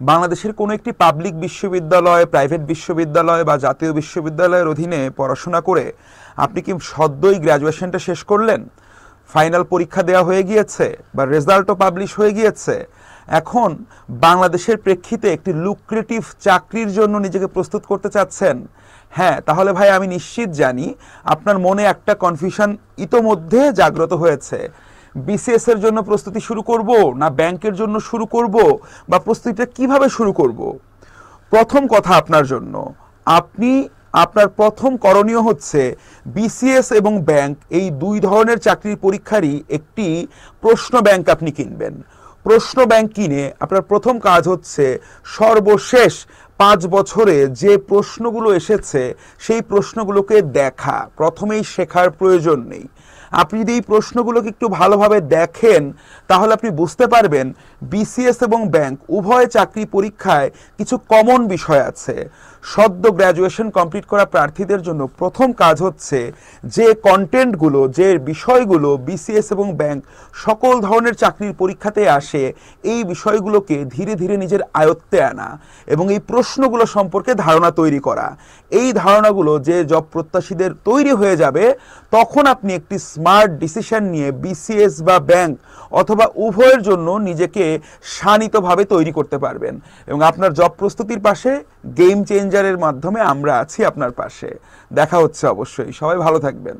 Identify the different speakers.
Speaker 1: বাংলাদেশের কোনো একটি পাবলিক বিশ্ববিদ্যালয়, প্রাইভেট বিশ্ববিদ্যালয় বা জাতীয় বিশ্ববিদ্যালয়ের অধীনে পড়াশোনা করে আপনি কি সদ্যই গ্র্যাজুয়েশনটা শেষ করলেন, ফাইনাল পরীক্ষা দেওয়া হয়ে গিয়েছে বা রেজাল্টও পাবলিশ হয়ে গিয়েছে, এখন বাংলাদেশের প্রেক্ষিতে একটি লুক্রেটিভ চাকরির জন্য নিজেকে প্রস্তুত করতে চাচ্ছেন? হ্যাঁ, তাহলে ভাই আমি নিশ্চিত জানি আপনার মনে একটা কনফিউশন ইতোমধ্যে জাগ্রত হয়েছে। বিসিএস এর জন্য প্রস্তুতি শুরু করব না ব্যাংকের জন্য শুরু করব, বা প্রস্তুতিটা কিভাবে শুরু করব? প্রথম কথা আপনার জন্য, আপনি আপনার প্রথম করণীয় হচ্ছে বিসিএস এবং ব্যাংক এই দুই ধরনের চাকরির পরীক্ষারই একটি প্রশ্ন ব্যাংক আপনি কিনবেন। প্রশ্ন ব্যাংক কিনে আপনার প্রথম কাজ হচ্ছে সর্বশেষ 5 বছরে যে প্রশ্নগুলো এসেছে সেই প্রশ্নগুলোকে দেখা। প্রথমেই শেখার প্রয়োজন নেই। আপনি যদি এই প্রশ্নগুলোকে একটু ভালোভাবে দেখেন তাহলে আপনি বুঝতে পারবেন বিসিএস এবং ব্যাংক উভয় চাকরি পরীক্ষায় কিছু কমন বিষয় আছে। সদ্য গ্র্যাজুয়েশন কমপ্লিট করা প্রার্থীদের জন্য প্রথম কাজ হচ্ছে যে কন্টেন্টগুলো, যে বিষয়গুলো বিসিএস এবং ব্যাংক সকল ধরনের চাকরির পরীক্ষাতে আসে, এই বিষয়গুলোকে ধীরে ধীরে নিজের আয়ত্তে আনা এবং এই প্রশ্নগুলো সম্পর্কে ধারণা তৈরি করা। এই ধারণাগুলো যে জব প্রত্যাশীদের তৈরি হয়ে যাবে, তখন আপনি একটি স্মার্ট ডিসিশন নিয়ে বিসিএস বা ব্যাংক অথবা উভয়ের জন্য নিজেকে শানিতভাবে তৈরি করতে পারবেন। এবং আপনার জব প্রস্তুতির পাশে গেম চেঞ্জারের মাধ্যমে আমরা আছি আপনার পাশে। দেখা হচ্ছে অবশ্যই। সবাই ভালো থাকবেন।